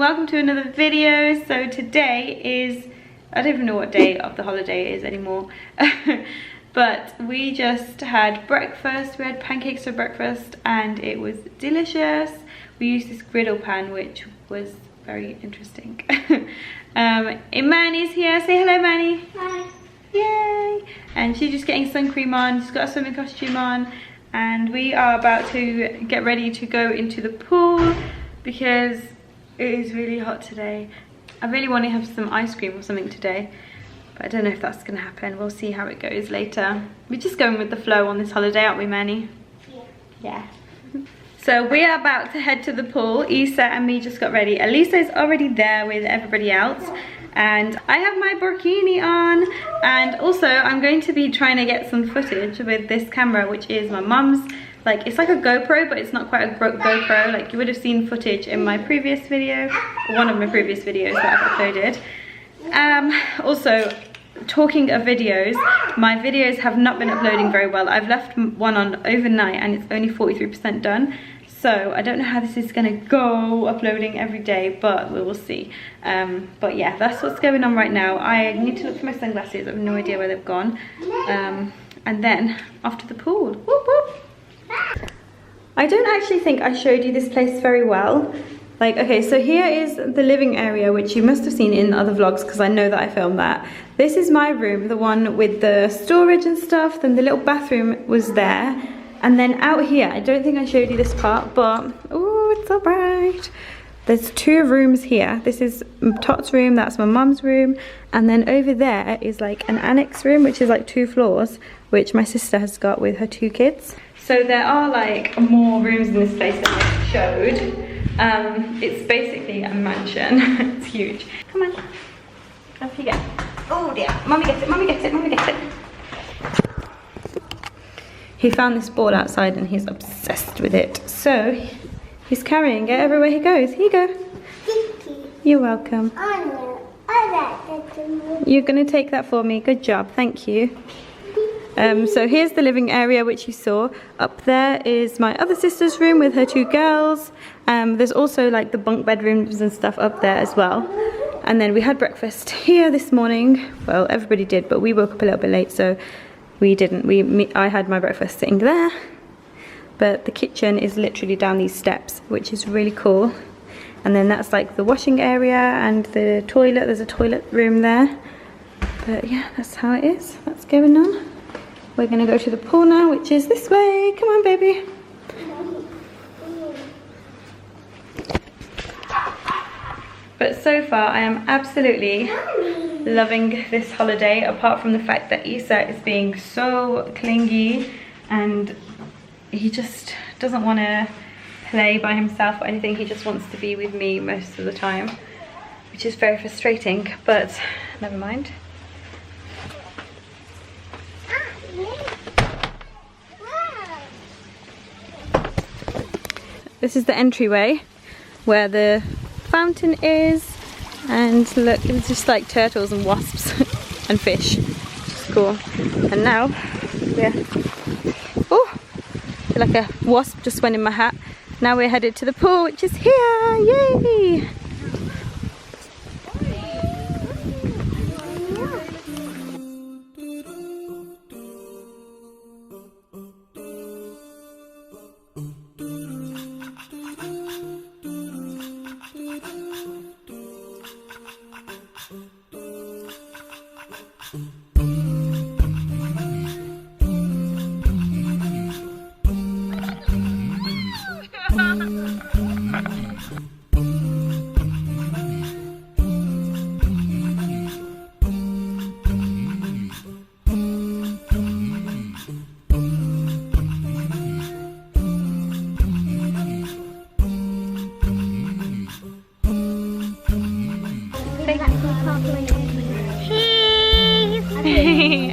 welcome to another video. So today is, I don't even know what day of the holiday it is anymore. But we just had breakfast. We had pancakes for breakfast and it was delicious. We used this griddle pan, which was very interesting. Imani's here. Say hello, Mani. Hi. Yay! And she's just getting sun cream on. She's got a swimming costume on. And we are about to get ready to go into the pool because it is really hot today. I really want to have some ice cream or something today, but I don't know if that's going to happen. We'll see how it goes later. We're just going with the flow on this holiday, aren't we, Manny? Yeah. So we are about to head to the pool. Isa and me just got ready. Elisa is already there with everybody else. And I have my burkini on, and also I'm going to be trying to get some footage with this camera, which is my mum's. Like, it's like a GoPro, but it's not quite a GoPro. Like, you would have seen footage in my previous video, one of my previous videos that I've uploaded. Also, talking of videos, my videos have not been uploading very well. I've left one on overnight and it's only 43% done. So I don't know how this is gonna go uploading every day, but we will see. But yeah, that's what's going on right now. I need to look for my sunglasses. I have no idea where they've gone. And then off to the pool. Whoop, whoop. I don't actually think I showed you this place very well. Like, okay, so here is the living area, which you must have seen in other vlogs because I know that I filmed that. This is my room, the one with the storage and stuff. Then the little bathroom was there. And then out here, I don't think I showed you this part, but, oh, it's so bright. There's two rooms here. This is Tot's room, that's my mum's room. And then over there is like an annex room, which is like 2 floors, which my sister has got with her 2 kids. So there are like more rooms in this place than I showed. It's basically a mansion. It's huge. Come on, off you go. Oh dear, mummy gets it, mummy gets it, mummy gets it. He found this ball outside and he's obsessed with it. So he's carrying it everywhere he goes. Here you go. Thank you. You're welcome. I like that. You're gonna take that for me. Good job, thank you. So here's the living area which you saw. Up there is my other sister's room with her 2 girls. There's also like the bunk bedrooms and stuff up there as well. And then we had breakfast here this morning. Well, everybody did, but we woke up a little bit late, so we didn't. I had my breakfast sitting there. But the kitchen is literally down these steps, which is really cool. And then that's like the washing area and the toilet. There's a toilet room there. But yeah, that's how it is. That's going on. We're gonna go to the pool now, which is this way. Come on, baby. But so far, I am absolutely loving this holiday, apart from the fact that Isa is being so clingy and he just doesn't want to play by himself or anything. He just wants to be with me most of the time, which is very frustrating, but never mind. This is the entryway where the fountain is, and look, it's just like turtles and wasps and fish. It's cool. And now we're, oh, I feel like a wasp just went in my hat. Now we're headed to the pool, which is here. Yay!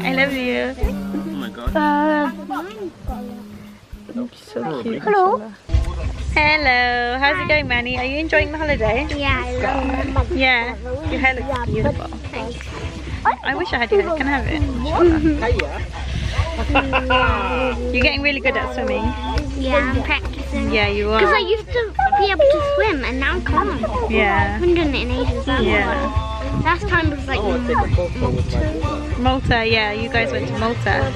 I love you. Oh my god. So cute. Hello. Hello. How's it going, Manny? Are you enjoying the holiday? Yeah, I love it. Yeah. Your hair looks beautiful. Thanks. I wish I had your hair. Can I have it? You're getting really good at swimming. Yeah, I'm practicing. Yeah, you Because I are. used to be able to swim and now I can't. I Yeah. haven't done it in ages. Yeah. Last time was like Malta. Malta, yeah, you guys went to Malta.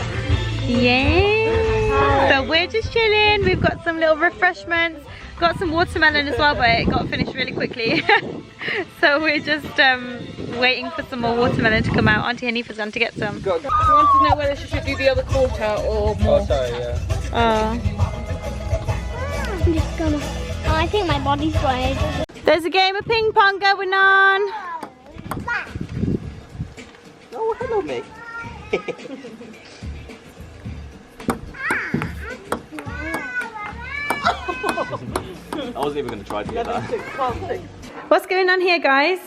Yeah. So we're just chilling. We've got some little refreshments. Got some watermelon as well, but it got finished really quickly. So we're just waiting for some more watermelon to come out. Auntie Hanifa's gone to get some. She wants to know whether she should do the other quarter or more. Oh, sorry, yeah. Oh. I'm just gonna. Oh, I think my body's fried. There's a game of ping pong going on. Oh, hello, mate. I wasn't even going to try to get that. What's going on here, guys?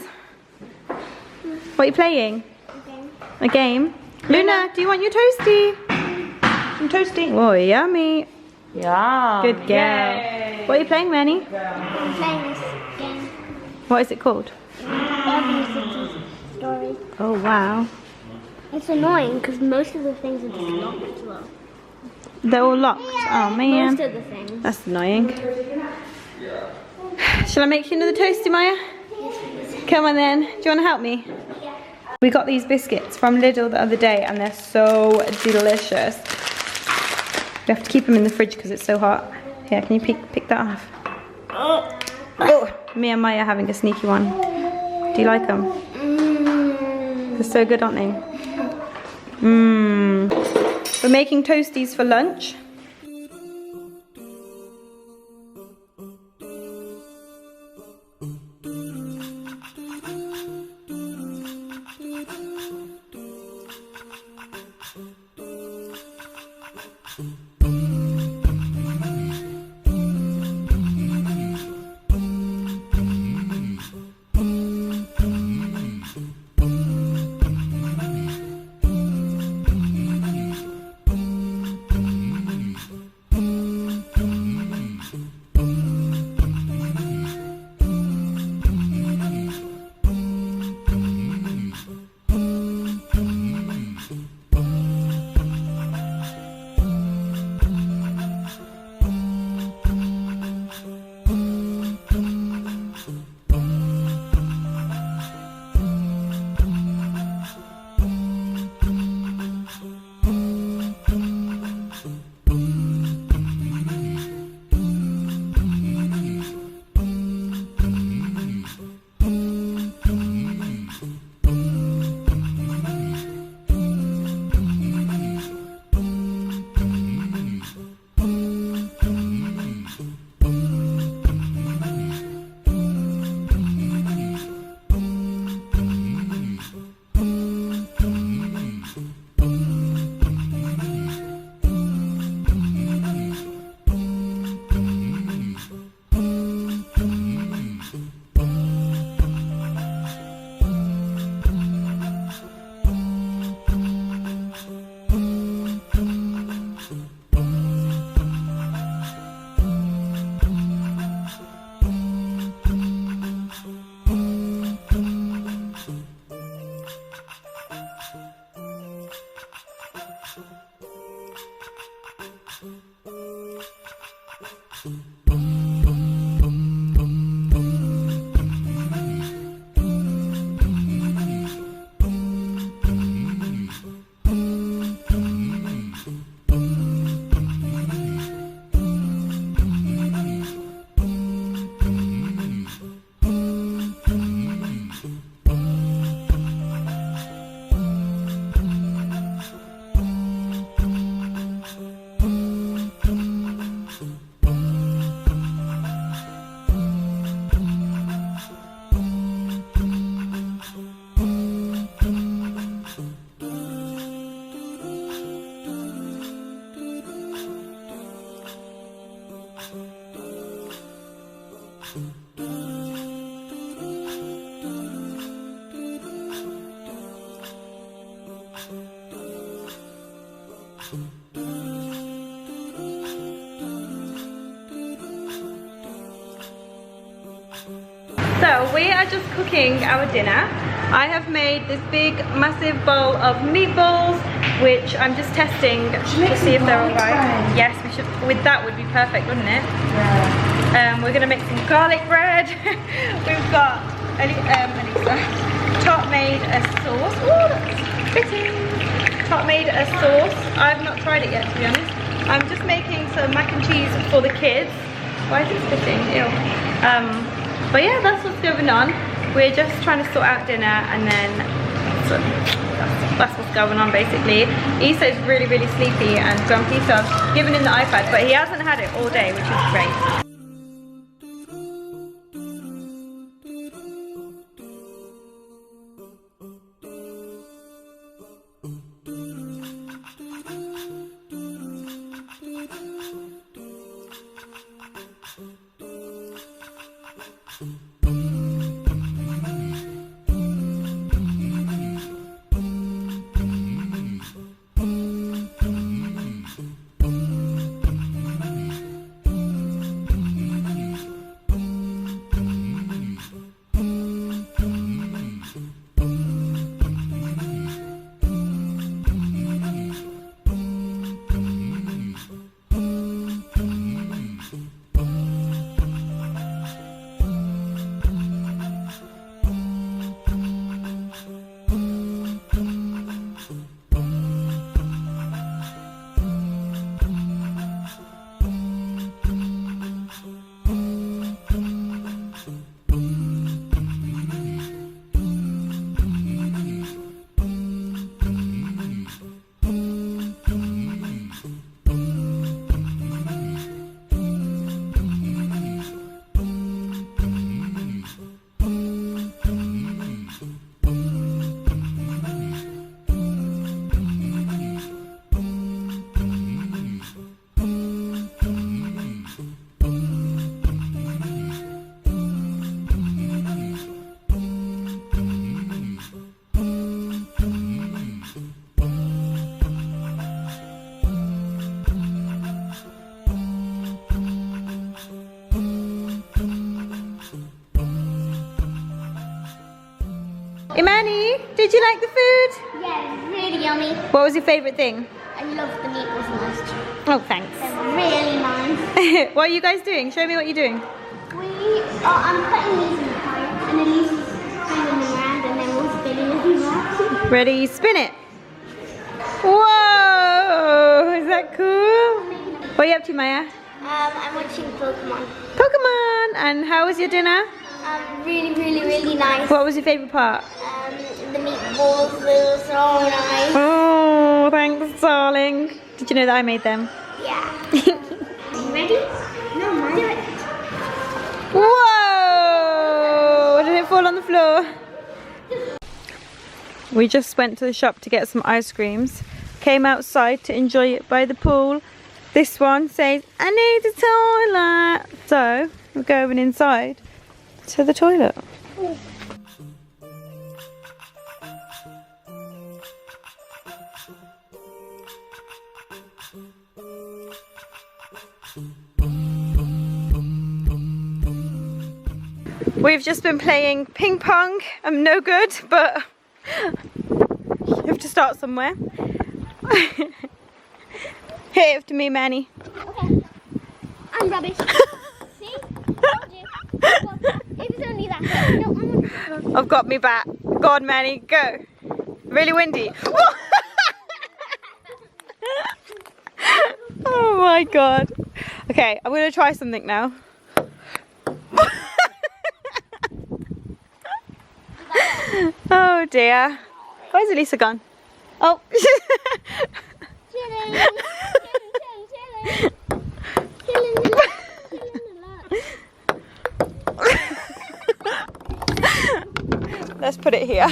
What are you playing? A game. Luna, do you want your toasty? Some toasty. Oh, yummy. Yeah. Good girl. What are you playing, Manny? I'm playing this game. What is it called? Urban City Story. Oh, wow. It's annoying because most of the things are just locked as well. They're all locked. Oh, man. Most of the things. That's annoying. Shall I make you another toasty, Maya? Come on then. Do you want to help me? We got these biscuits from Lidl the other day and they're so delicious. We have to keep them in the fridge because it's so hot. Here, can you pick that off? Oh, me and Maya are having a sneaky one. Do you like them? They're so good, aren't they? Mmm. We're making toasties for lunch. So we are just cooking our dinner. I have made this big massive bowl of meatballs which I'm just testing to see if they're alright. Yes, we should. With that would be perfect, wouldn't it? Yeah. We're gonna make some garlic bread. We've got Elisa. Tot made a sauce. Oh, that's pretty. Tot made a sauce. I've not tried it yet, to be honest. I'm just making some mac and cheese for the kids. Why is it spitting? Ew. But yeah, that's what's going on. We're just trying to sort out dinner, and then that's what's going on basically. Issa is really, really sleepy and grumpy, so I've given him the iPad, but he hasn't had it all day, which is great. Imani, did you like the food? Yeah, it's really yummy. What was your favourite thing? I love the meatballs most. Oh, thanks. They're really nice. What are you guys doing? Show me what you're doing. I'm putting these in the fire, and then these spinning them around, and then we'll spin it as well. Ready, spin it. Whoa, is that cool? What are you up to, Maya? I'm watching Pokemon. Pokemon, and how was your dinner? Really, really, really nice. What was your favourite part? The meatballs, they were so nice. Oh, thanks, darling. Did you know that I made them? Yeah. You ready? No, mine. Do it. Whoa! Did it fall on the floor? We just went to the shop to get some ice creams. Came outside to enjoy it by the pool. This one says, I need a toilet. So, we're going inside to the toilet. We've just been playing ping pong. I'm no good, but you have to start somewhere. Hit it after me, Manny. Okay. I'm rubbish. See? It's only that. No, I've got me back. Go on, Manny, go. Really windy. Oh my god. Okay, I'm gonna try something now. Oh dear. Where's Elisa gone? Oh. Let's put it here.